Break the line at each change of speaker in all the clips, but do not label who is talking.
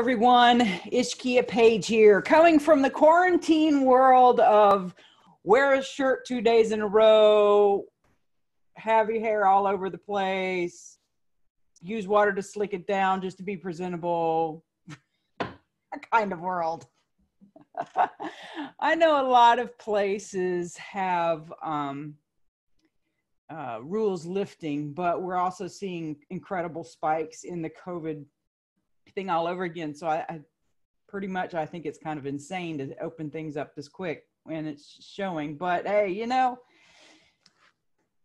everyone. Ishkia Page here, coming from the quarantine world of wear a shirt 2 days in a row, have your hair all over the place, use water to slick it down just to be presentable, kind of world. I know a lot of places have rules lifting, but we're also seeing incredible spikes in the COVID thing all over again. So I pretty much, I think it's kind of insane to open things up this quick when it's showing, but hey, you know,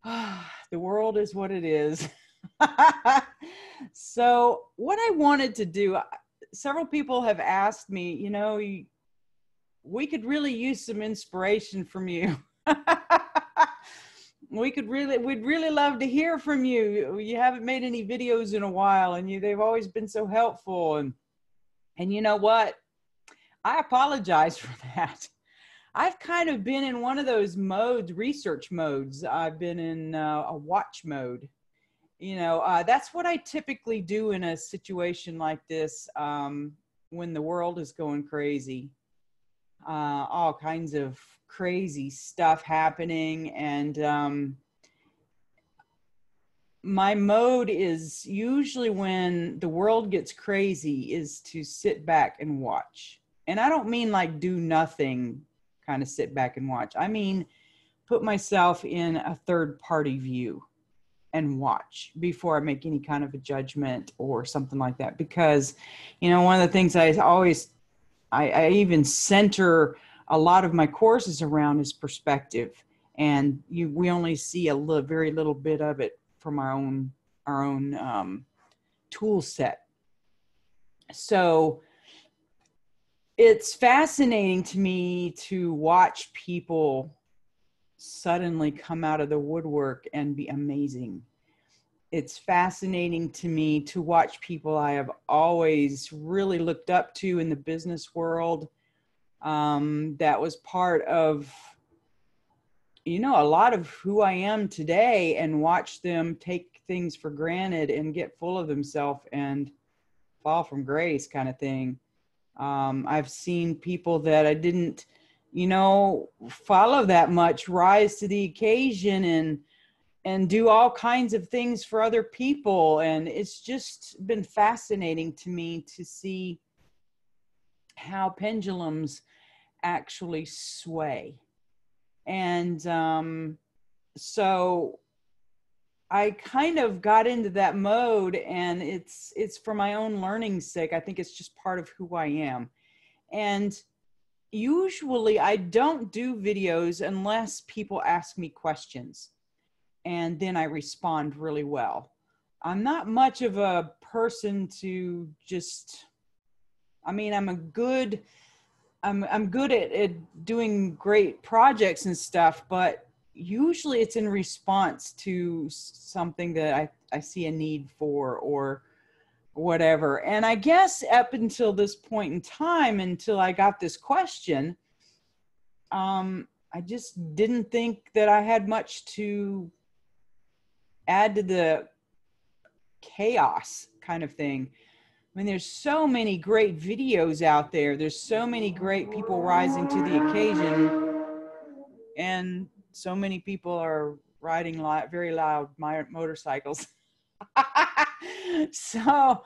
the world is what it is. So what I wanted to do, several people have asked me, you know, we could really use some inspiration from you. We'd really love to hear from you. You haven't made any videos in a while, and they've always been so helpful. And you know what? I apologize for that. I've kind of been in one of those modes, research modes. I've been in a watch mode. You know, that's what I typically do in a situation like this, when the world is going crazy. All kinds of crazy stuff happening, and my mode is usually, when the world gets crazy, is to sit back and watch. And I don't mean like do nothing, kind of sit back and watch. I mean put myself in a third party view and watch before I make any kind of a judgment or something like that. Because, you know, one of the things I even center a lot of my courses around is perspective, and we only see very little bit of it from our own tool set. So it's fascinating to me to watch people suddenly come out of the woodwork and be amazing. It's fascinating to me to watch people I have always really looked up to in the business world, that was part of, you know, a lot of who I am today, and watch them take things for granted and get full of themselves and fall from grace, kind of thing. I've seen people that I didn't, you know, follow that much rise to the occasion and do all kinds of things for other people. And it's just been fascinating to me to see how pendulums actually sway. And so I kind of got into that mode, and it's for my own learning's sake. I think it's just part of who I am. And usually I don't do videos unless people ask me questions, and then I respond really well. I'm not much of a person to just, I mean, I'm good at doing great projects and stuff, but usually it's in response to something that I see a need for or whatever. And I guess up until this point in time, until I got this question, I just didn't think that I had much to add to the chaos kind of thing. I mean, there's so many great videos out there. There's so many great people rising to the occasion, and so many people are riding very loud motorcycles. So,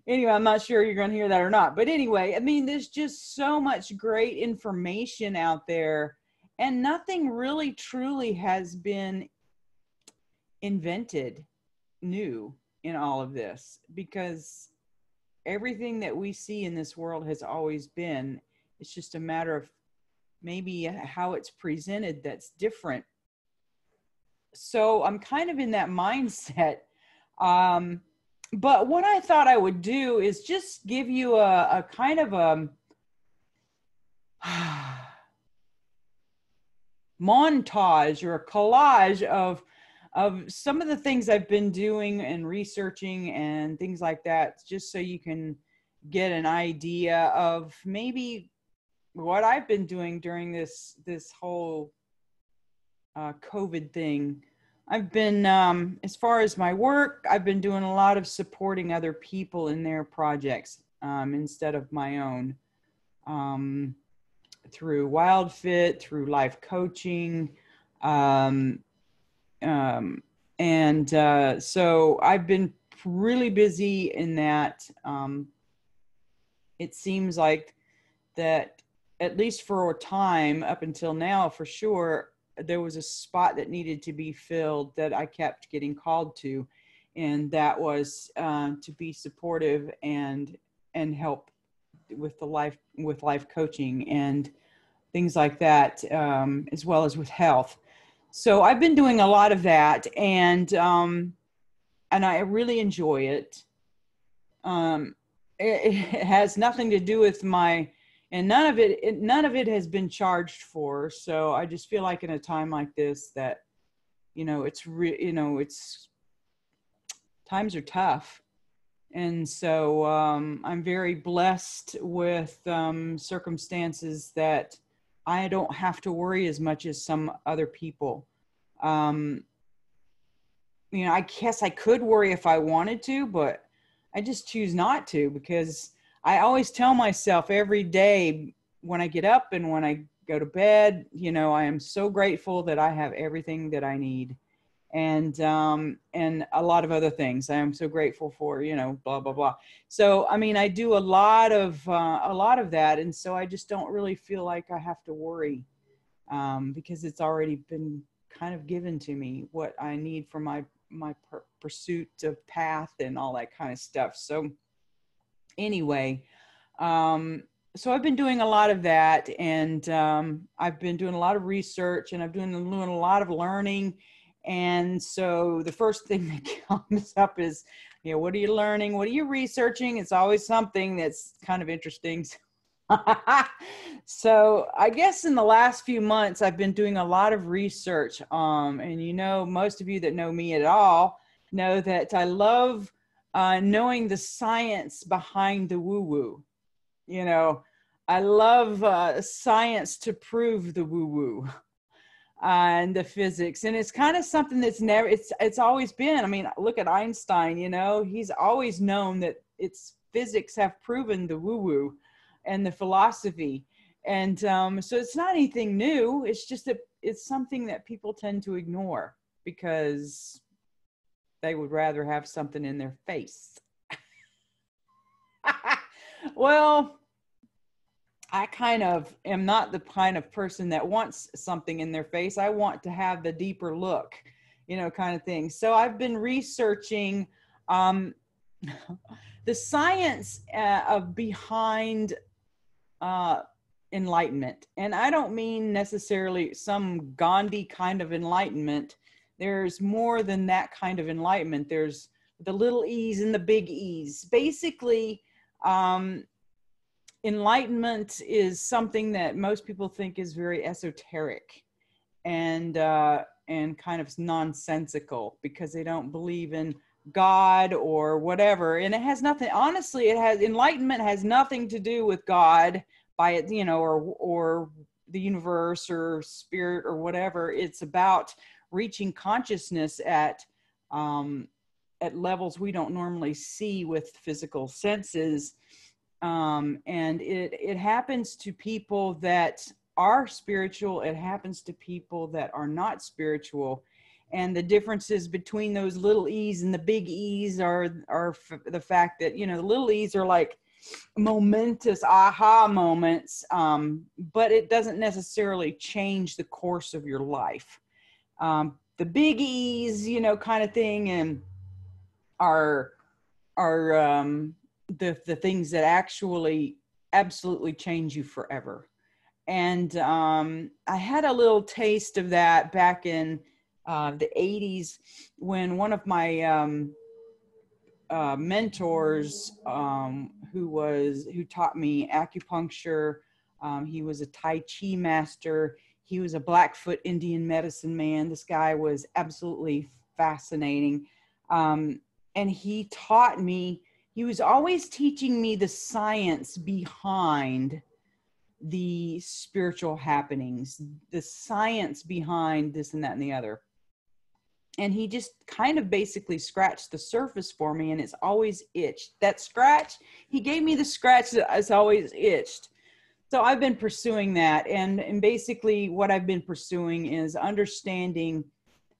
anyway, I'm not sure you're going to hear that or not. But anyway, I mean, there's just so much great information out there, and nothing really truly has been invented new in all of this, because everything that we see in this world has always been. It's just a matter of maybe how it's presented that's different. So I'm kind of in that mindset. But what I thought I would do is just give you a kind of a montage or a collage of some of the things I've been doing and researching and things like that, just so you can get an idea of maybe what I've been doing during this whole COVID thing. I've been, as far as my work, I've been doing a lot of supporting other people in their projects. instead of my own, through WildFit, through life coaching. Um, so I've been really busy in that. It seems like that, at least for a time up until now, for sure, there was a spot that needed to be filled that I kept getting called to. And that was to be supportive and help with life coaching and things like that, as well as with health. So I've been doing a lot of that, and I really enjoy it. It has nothing to do with and none of it has been charged for. So I just feel like in a time like this that, it's times are tough. And so I'm very blessed with circumstances that I don't have to worry as much as some other people. I guess I could worry if I wanted to, but I just choose not to, because I always tell myself every day when I get up and when I go to bed, I am so grateful that I have everything that I need. And a lot of other things I am so grateful for, blah, blah, blah. So, I do a lot of that. And so I just don't really feel like I have to worry, because it's already been kind of given to me what I need for my pursuit of path and all that kind of stuff. So anyway, so I've been doing a lot of that, and I've been doing a lot of research, and I've been doing a lot of learning. And so the first thing that comes up is, what are you learning? What are you researching? It's always something that's kind of interesting. So I guess in the last few months, I've been doing a lot of research. And most of you that know me at all know that I love knowing the science behind the woo-woo. I love science to prove the woo-woo. And the physics, and it's kind of something that's it's always been. Look at Einstein. He's always known that physics have proven the woo-woo and the philosophy, and so it's not anything new. It's just that it's something that people tend to ignore because they would rather have something in their face. Well, I kind of am not the kind of person that wants something in their face. I want to have the deeper look, kind of thing. So I've been researching the science of behind enlightenment. And I don't mean necessarily some Gandhi kind of enlightenment. There's more than that kind of enlightenment. There's the little E's and the big E's. Basically, enlightenment is something that most people think is very esoteric and kind of nonsensical because they don't believe in God or whatever. And it has nothing, honestly, enlightenment has nothing to do with God by it, or the universe or spirit or whatever. It's about reaching consciousness at levels we don't normally see with physical senses. And it happens to people that are spiritual. It happens to people that are not spiritual. And the differences between those little E's and the big E's are the fact that, the little E's are like momentous aha moments, but it doesn't necessarily change the course of your life. The big E's, kind of thing, and are the things that actually absolutely change you forever. And I had a little taste of that back in the 80s when one of my mentors who taught me acupuncture, he was a Tai Chi master. He was a Blackfoot Indian medicine man. This guy was absolutely fascinating. And he taught me, he was always teaching me the science behind the spiritual happenings, the science behind this and that and the other. and he just kind of basically scratched the surface for me, and it's always itched. That scratch, he gave me the scratch that has always itched. So I've been pursuing that. And basically what I've been pursuing is understanding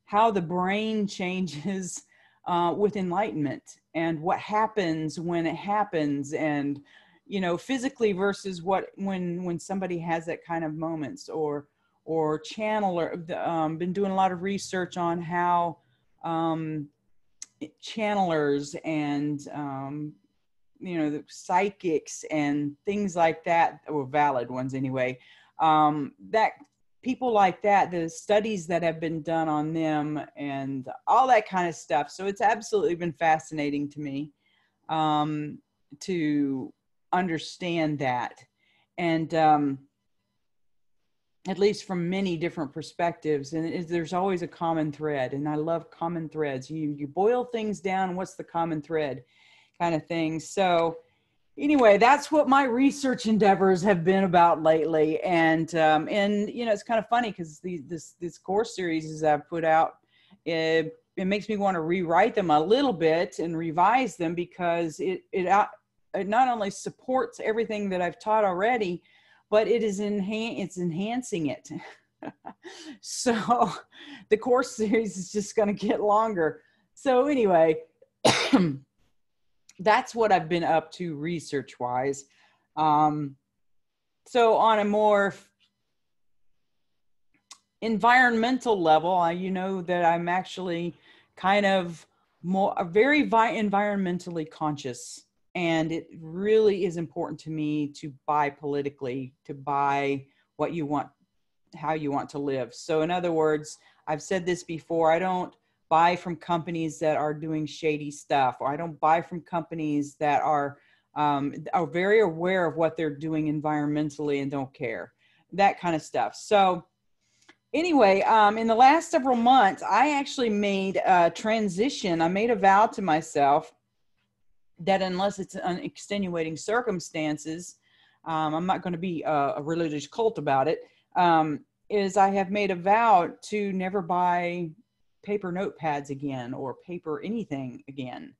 how the brain changes with enlightenment, and what happens when it happens, and, you know, physically versus what, when somebody has that kind of moments, or channeler. Been doing a lot of research on how channelers and you know, the psychics and things like that, or valid ones anyway, that people like that, the studies that have been done on them and all that kind of stuff. So it's absolutely been fascinating to me to understand that. And at least from many different perspectives, and there's always a common thread, and I love common threads. You boil things down, what's the common thread kind of thing. So anyway, that's what my research endeavors have been about lately. And you know, it's kind of funny because this course series I've put out, it makes me want to rewrite them a little bit and revise them, because it not only supports everything that I've taught already, but it's enhancing it. So the course series is just going to get longer. So anyway, that's what I've been up to research wise. So on a more environmental level, you know that I'm actually kind of very environmentally conscious. And it really is important to me to buy politically, to buy what you want, how you want to live. So in other words, I've said this before, I don't buy from companies that are doing shady stuff, or I don't buy from companies that are very aware of what they're doing environmentally and don't care, that kind of stuff. So anyway, in the last several months, I actually made a transition. I made a vow to myself that unless it's an extenuating circumstances, I'm not going to be a religious cult about it, is I have made a vow to never buy paper notepads again, or paper anything again,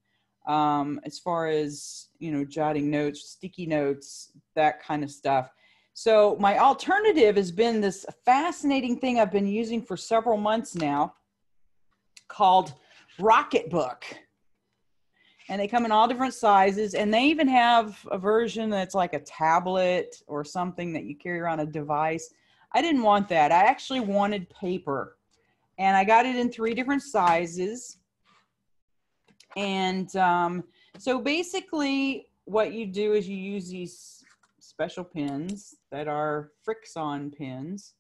as far as, you know, jotting notes, sticky notes, that kind of stuff. So my alternative has been this fascinating thing I've been using for several months now called Rocketbook. And they come in all different sizes, and they even have a version that's like a tablet or something that you carry around, a device. I didn't want that. I actually wanted paper, and I got it in 3 different sizes. And so basically what you do is you use these special pens that are Frixon pens,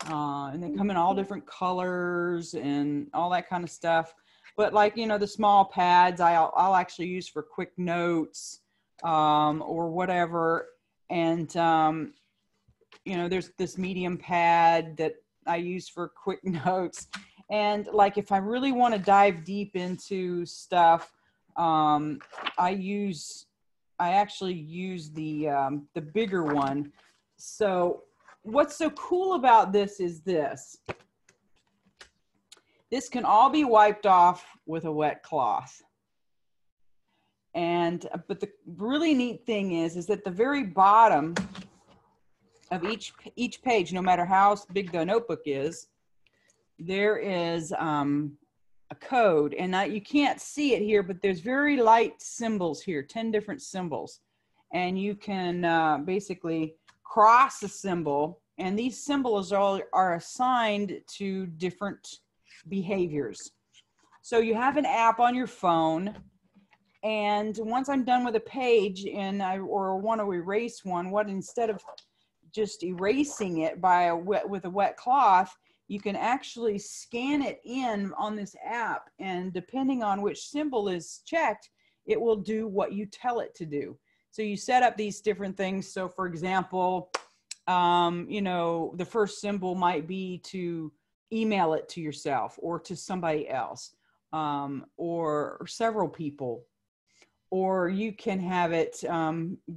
and they come in all different colors and all that kind of stuff. But like, you know, the small pads I'll actually use for quick notes or whatever. And, you know, there's this medium pad that I use for quick notes. And like, if I really want to dive deep into stuff, I actually use the bigger one. So what's so cool about this is this can all be wiped off with a wet cloth. And, but the really neat thing is that the very bottom of each page, no matter how big the notebook is, there is a code. And you can't see it here, but there's very light symbols here, 10 different symbols. And you can basically cross a symbol, and these symbols are assigned to different behaviors. So you have an app on your phone, and once I'm done with a page and or want to erase one, instead of just erasing it with a wet cloth, you can actually scan it in on this app, and depending on which symbol is checked, it will do what you tell it to do. So you set up these different things. So for example, you know, the first symbol might be to email it to yourself or to somebody else, or several people, or you can have it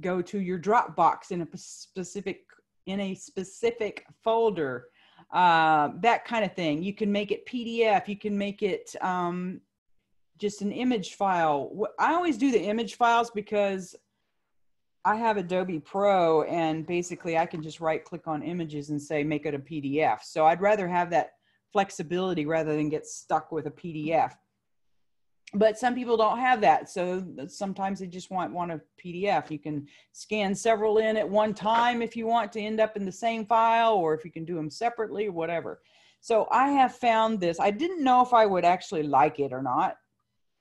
go to your Dropbox in a specific folder. that kind of thing. You can make it PDF. You can make it just an image file. I always do the image files because I have Adobe Pro, and basically I can just right click on images and say, make it a PDF. So I'd rather have that flexibility rather than get stuck with a PDF. But some people don't have that. So sometimes they just want a PDF. You can scan several in at one time if you want to end up in the same file, or if you can do them separately or whatever. So I have found this. I didn't know if I would actually like it or not.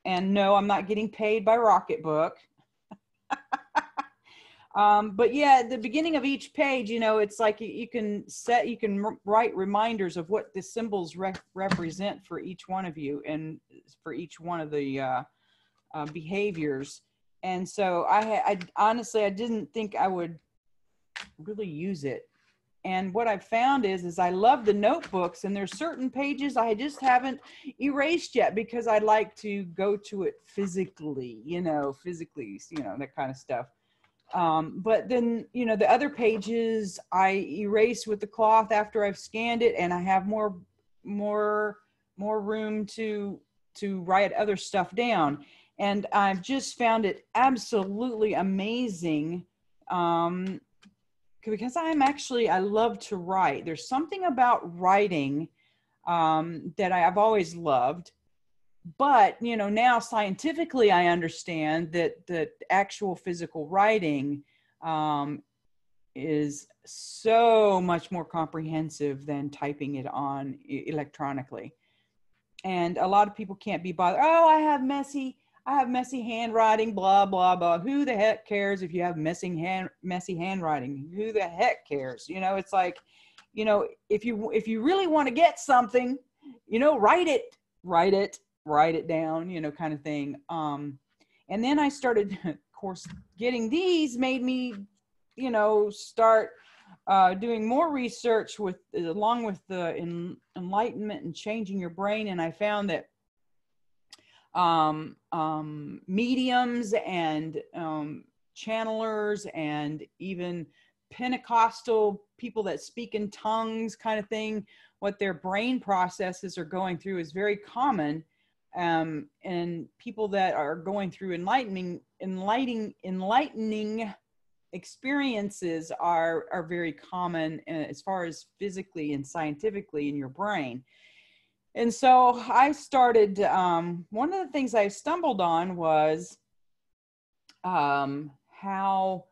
And no, I'm not getting paid by Rocketbook. But yeah, at the beginning of each page, you know, it's like you can write reminders of what the symbols represent for each one of you and for each one of the behaviors. And so I honestly, I didn't think I would really use it. And what I've found is I love the notebooks, and there's certain pages I just haven't erased yet because I'd like to go to it physically, that kind of stuff. But then, you know, the other pages I erase with the cloth after I've scanned it, and I have more room to write other stuff down. And I've just found it absolutely amazing. Because I love to write. There's something about writing that I've always loved. But, you know, now scientifically, I understand that actual physical writing is so much more comprehensive than typing it on electronically. And a lot of people can't be bothered. Oh, I have messy handwriting, blah, blah, blah. Who the heck cares if you have messy handwriting? Who the heck cares? You know, it's like, you know, if you really want to get something, you know, write it down, you know, kind of thing. And then I started, of course, getting these made me, you know, start doing more research along with the enlightenment and changing your brain. And I found that mediums and channelers and even Pentecostal people that speak in tongues kind of thing, what their brain processes are going through is very common. And people that are going through enlightening experiences are very common as far as physically and scientifically in your brain. And so I started, one of the things I stumbled on was how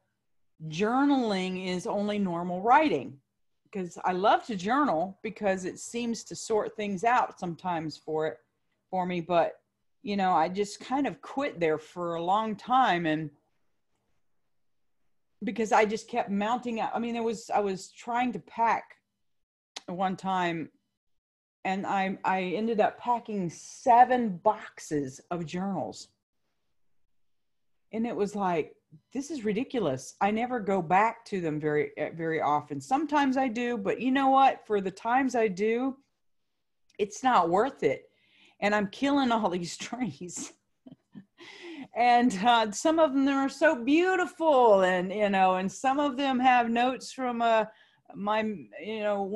journaling is only normal writing. Because I love to journal because it seems to sort things out sometimes for me. But, you know, I just kind of quit there for a long time. And because I just kept mounting out. I mean, I was trying to pack one time, and I ended up packing 7 boxes of journals. And it was like, this is ridiculous. I never go back to them very, very often. Sometimes I do, but you know what? For the times I do, it's not worth it. And I'm killing all these trees. And some of them are so beautiful, and, you know, and some of them have notes from one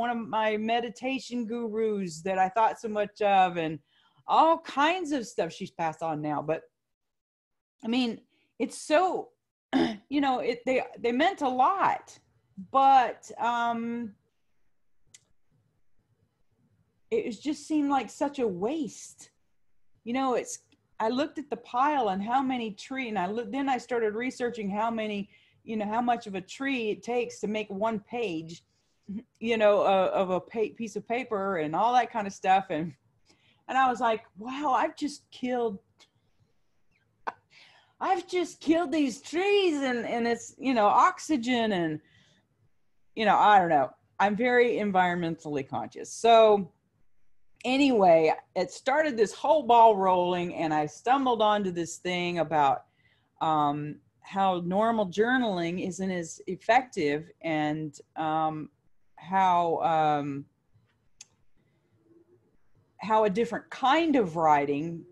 of my meditation gurus that I thought so much of, and all kinds of stuff she's passed on now. But I mean, it's so, you know, they meant a lot, but it just seemed like such a waste. You know, I looked at the pile and how many trees, and then I started researching how many, you know, how much of a tree it takes to make one page, you know, of a piece of paper and all that kind of stuff. And I was like, wow, I've just killed these trees, and it's, you know, oxygen, and, you know, I don't know. I'm very environmentally conscious. So anyway, it started this whole ball rolling, and I stumbled onto this thing about how normal journaling isn't as effective, and how a different kind of writing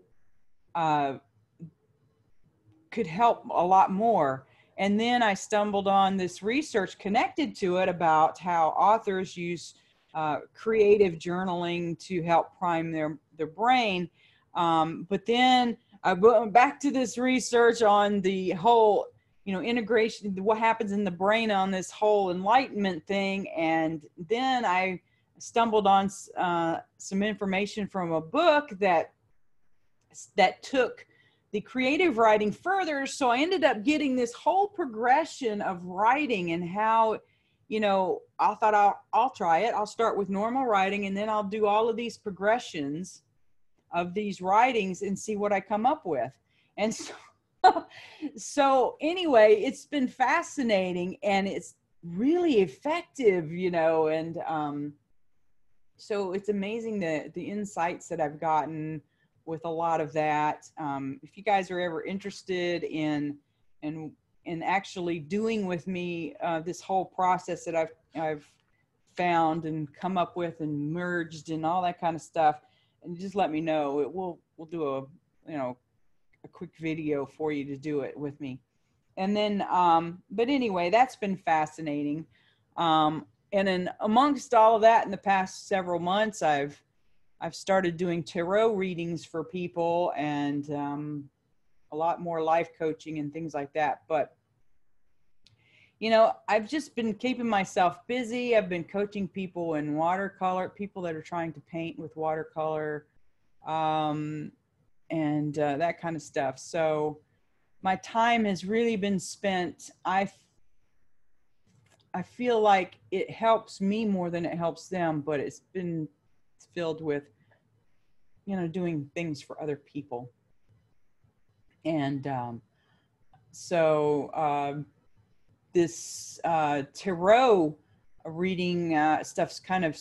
could help a lot more. And then I stumbled on this research connected to it about how authors use creative journaling to help prime their brain. But then I went back to this research on the whole, integration, what happens in the brain on this whole enlightenment thing. And then I stumbled on some information from a book that took the creative writing further. So I ended up getting this whole progression of writing and how, I thought I'll try it. I'll start with normal writing and then I'll do all of these progressions of these writings and see what I come up with. And so anyway, it's been fascinating and it's really effective, and so it's amazing the insights that I've gotten with a lot of that. If you guys are ever interested in actually doing with me this whole process that I've found and come up with and merged and all that kind of stuff, and just let me know. We'll do a quick video for you to do it with me. And then, but anyway, that's been fascinating. And then amongst all of that, in the past several months, I've started doing tarot readings for people and a lot more life coaching and things like that. But, I've just been keeping myself busy. I've been coaching people in watercolor, people that are trying to paint with watercolor, and that kind of stuff. So my time has really been spent. I feel like it helps me more than it helps them, but it's been filled with, doing things for other people. And so this tarot reading stuff's kind of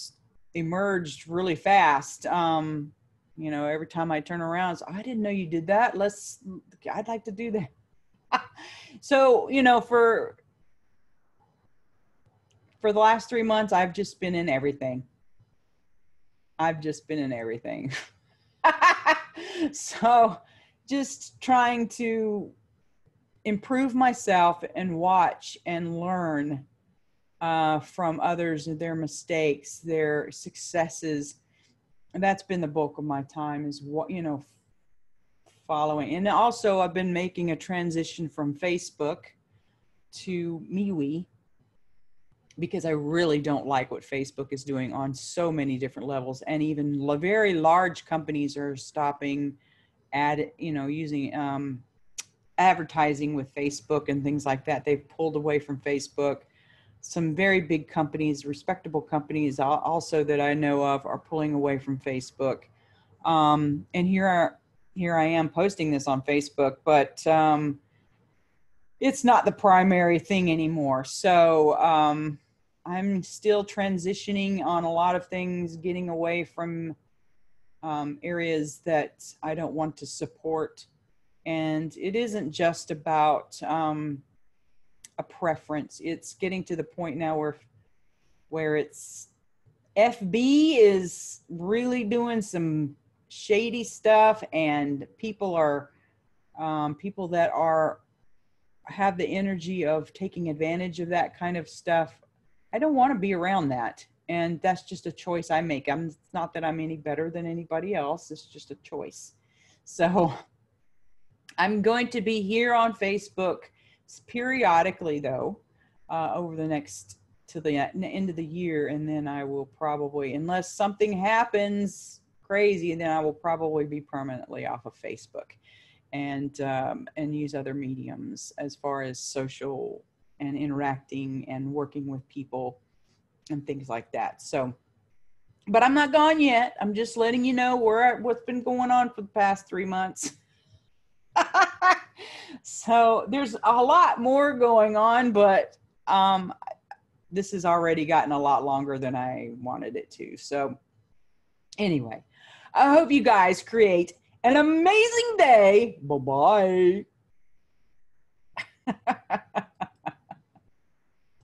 emerged really fast. Every time I turn around, so I didn't know you did that. I'd like to do that. So, for the last 3 months, I've just been in everything. So just trying to improve myself and watch and learn from others and their mistakes, their successes. And that's been the bulk of my time, is what, following. And also I've been making a transition from Facebook to MeWe, because I really don't like what Facebook is doing on so many different levels. And even very large companies are stopping using advertising with Facebook and things like that. They've pulled away from Facebook. Some very big companies, respectable companies also that I know of, are pulling away from Facebook. And here I am posting this on Facebook, but it's not the primary thing anymore. So I'm still transitioning on a lot of things, getting away from areas that I don't want to support. And it isn't just about a preference. It's getting to the point now where it's FB is really doing some shady stuff, and people that have the energy of taking advantage of that kind of stuff. I don't want to be around that. And that's just a choice I make. It's not that I'm any better than anybody else. It's just a choice. So I'm going to be here on Facebook periodically, though, over the next to the end of the year. And then I will probably, unless something happens crazy, then I will probably be permanently off of Facebook and use other mediums as far as social and interacting and working with people and things like that. So, but I'm not gone yet. I'm just letting you know what's been going on for the past 3 months. So there's a lot more going on, but this has already gotten a lot longer than I wanted it to. So anyway, I hope you guys create an amazing day. Bye-bye.